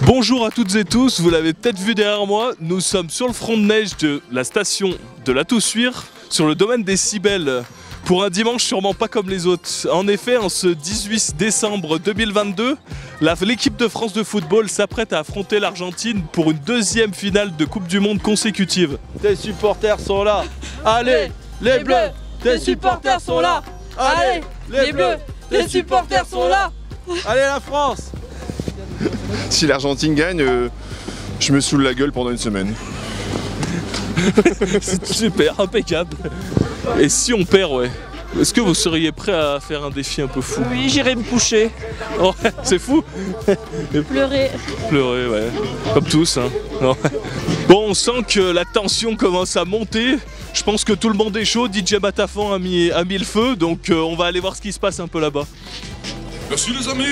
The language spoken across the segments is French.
Bonjour à toutes et tous, vous l'avez peut-être vu derrière moi, nous sommes sur le front de neige de la station de la Toussuire, sur le domaine des Cybèles, pour un dimanche sûrement pas comme les autres. En effet, en ce 18 décembre 2022, l'équipe de France de football s'apprête à affronter l'Argentine pour une deuxième finale de Coupe du Monde consécutive. Tes supporters sont là, allez les Bleus, tes supporters sont là, allez les Bleus, tes supporters sont là, allez la France. Si l'Argentine gagne, je me saoule la gueule pendant une semaine. C'est super, impeccable. Et si on perd, ouais. Est-ce que vous seriez prêt à faire un défi un peu fou? Oui, j'irai me coucher. Oh, c'est fou. Pleurer. Pleurer, ouais. Comme tous, hein. Bon, on sent que la tension commence à monter. Je pense que tout le monde est chaud. DJ Matafan a mis le feu, donc on va aller voir ce qui se passe un peu là-bas. Merci les amis.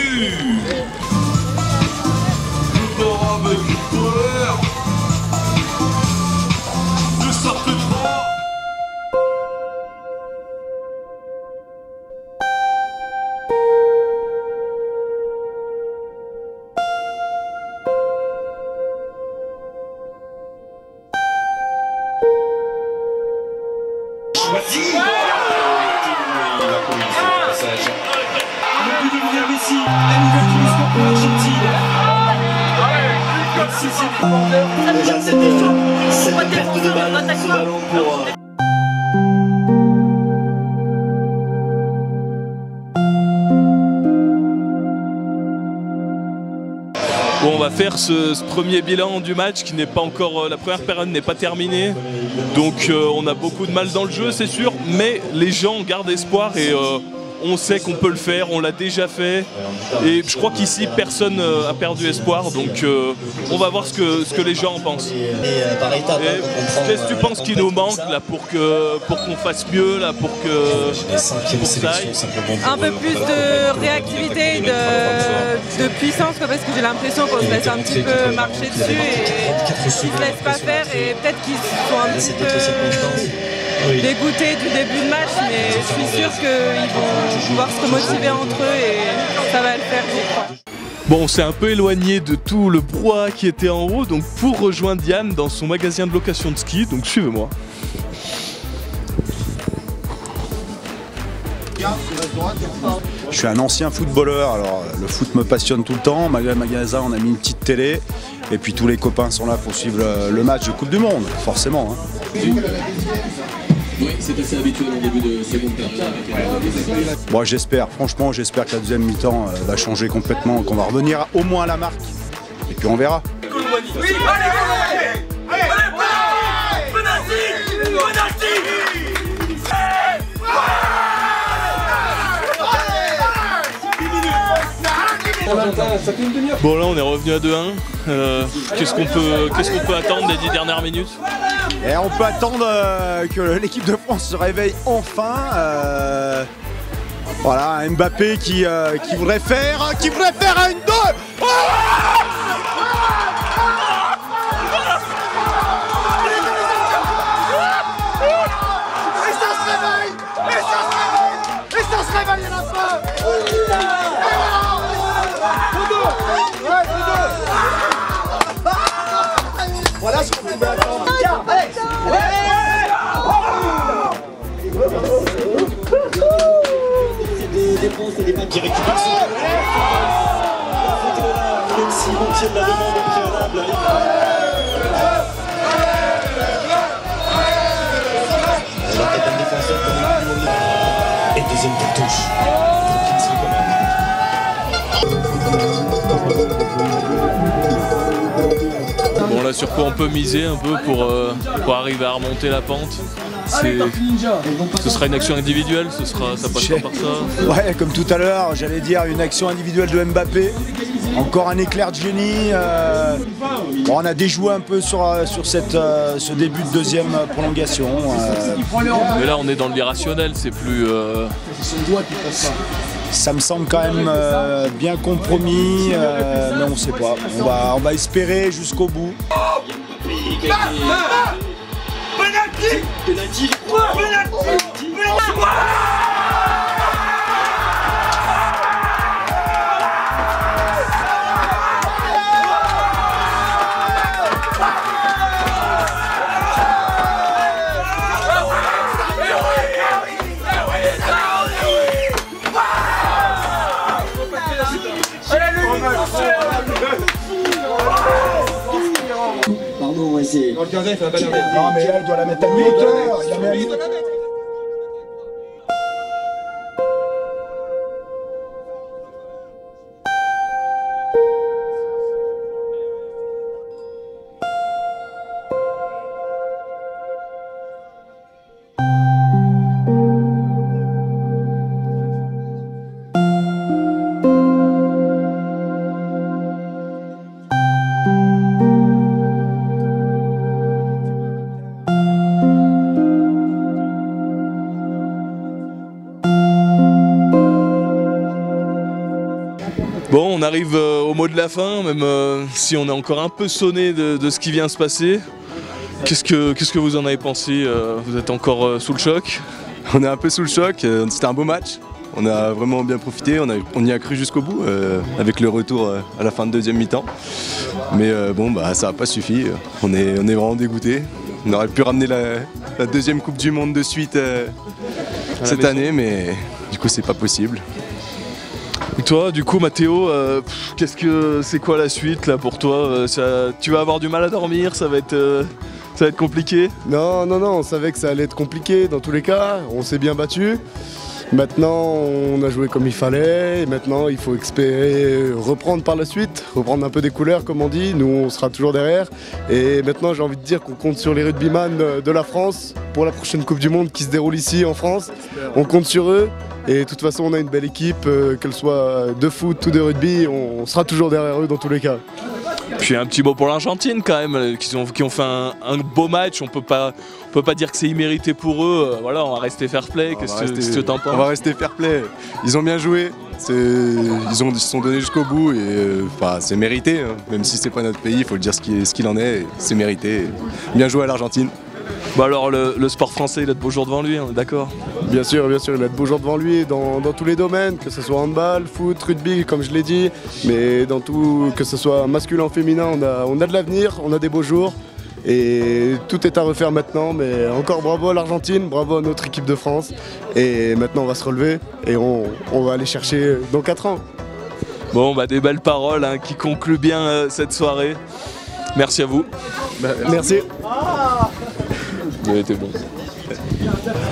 Bon, on va faire ce premier bilan du match qui n'est pas encore, la première période n'est pas terminée, donc on a beaucoup de mal dans le jeu c'est sûr, mais les gens gardent espoir et on sait qu'on peut le faire, on l'a déjà fait et je crois qu'ici personne a perdu espoir, donc on va voir ce que les gens en pensent. Qu'est-ce que tu penses qu'il nous manque là pour qu'on fasse mieux, là, pour ça aille? Un peu plus de réactivité, de puissance, parce que j'ai l'impression qu'on se laisse un petit peu marcher dessus et qu'ils ne se laissent pas faire et peut-être qu'ils sont un petit peu dégoûtés du début de match, mais je suis sûre qu'ils vont pouvoir se remotiver entre eux et ça va le faire, je crois. Bon, on s'est un peu éloigné de tout le brouhaha qui était en haut, donc pour rejoindre Yann dans son magasin de location de ski, donc suivez-moi. Je suis un ancien footballeur, alors le foot me passionne tout le temps. Malgré le magasin, on a mis une petite télé. Et puis tous les copains sont là pour suivre le match de Coupe du Monde, forcément. Hein. Oui, c'est assez habituel en début de seconde période. Bon, j'espère, franchement, j'espère que la deuxième mi-temps va changer complètement, qu'on va revenir au moins à la marque. Et puis on verra. Bon, là on est revenu à 2-1. Qu'est-ce qu'on peut attendre des 10 dernières minutes? Et on peut attendre que l'équipe de France se réveille enfin. Voilà, Mbappé qui voudrait faire un 2. Oh, et ça se réveille à la fin. Voilà ce qu'on pouvait attendre. Des défenses et des matchs qui récupèrent son même si on tire la demande au préalable. La tête d'un défenseur comme et deuxième cartouche. Bon, là sur quoi on peut miser un peu pour arriver à remonter la pente? Ce sera une action individuelle, ça passera par ça. Ouais, comme tout à l'heure, j'allais dire une action individuelle de Mbappé. Encore un éclair de génie. Bon, on a déjoué un peu sur ce début de deuxième prolongation. Mais là on est dans l'irrationnel, c'est plus... Ça me semble quand même bien compromis, mais on ne sait pas. On va espérer jusqu'au bout. Penalty. c'est... Non, mais là, il doit la mettre à mi-hauteur. Bon, on arrive au mot de la fin, même si on est encore un peu sonné de ce qui vient de se passer. Qu'est-ce que vous en avez pensé? Vous êtes encore sous le choc? On est un peu sous le choc, c'était un beau match. On a vraiment bien profité, on y a cru jusqu'au bout, avec le retour à la fin de deuxième mi-temps. Mais bon, bah, ça n'a pas suffi, on est vraiment dégoûtés. On aurait pu ramener la deuxième Coupe du Monde de suite cette année, mais du coup c'est pas possible. Et toi, du coup, Mathéo, c'est quoi la suite là pour toi? Tu vas avoir du mal à dormir, ça va être compliqué? Non, on savait que ça allait être compliqué dans tous les cas, on s'est bien battu. Maintenant, on a joué comme il fallait, et maintenant il faut espérer reprendre par la suite, reprendre un peu des couleurs comme on dit, nous on sera toujours derrière. Et maintenant j'ai envie de dire qu'on compte sur les rugbyman de la France pour la prochaine Coupe du Monde qui se déroule ici en France. On compte sur eux, et de toute façon on a une belle équipe, qu'elle soit de foot ou de rugby, on sera toujours derrière eux dans tous les cas. Puis un petit mot pour l'Argentine quand même, qui ont fait un beau match, on peut pas dire que c'est immérité pour eux, voilà, on va rester fair play, qu'est-ce que t'en penses? On va rester fair play, ils ont bien joué, ils se sont donnés jusqu'au bout et c'est mérité, hein. Même si c'est pas notre pays, il faut le dire ce qu'il en est, c'est mérité, bien joué à l'Argentine. Bah alors le sport français il a de beaux jours devant lui, on est d'accord? Bien sûr, il a de beaux jours devant lui dans tous les domaines, que ce soit handball, foot, rugby comme je l'ai dit, mais dans tout, que ce soit masculin ou féminin, on a de l'avenir, on a des beaux jours et tout est à refaire maintenant, mais encore bravo à l'Argentine, bravo à notre équipe de France et maintenant on va se relever et on va aller chercher dans 4 ans. Bon bah des belles paroles hein, qui concluent bien cette soirée. Merci à vous. Merci. Vous avez été bon.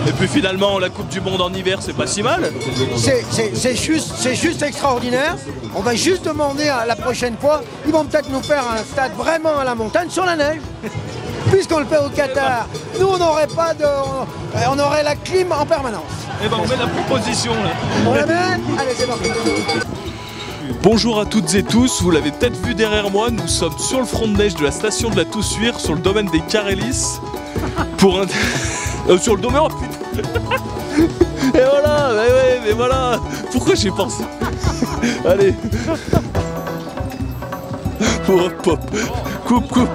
Et puis finalement, la Coupe du Monde en hiver, c'est pas si mal. C'est juste extraordinaire. On va juste demander à la prochaine fois, ils vont peut-être nous faire un stade vraiment à la montagne sur la neige. Puisqu'on le fait au Qatar, nous on n'aurait pas de... On aurait la clim en permanence. Et ben on met la proposition là. On la met? Allez, c'est parti. Bonjour à toutes et tous, vous l'avez peut-être vu derrière moi, nous sommes sur le front de neige de la station de la Toussuire, sur le domaine des Carélis, pour un... sur le domaine... Oh putain. Et voilà, mais voilà. Pourquoi j'ai pensé? Allez. Hop, hop. Coupe.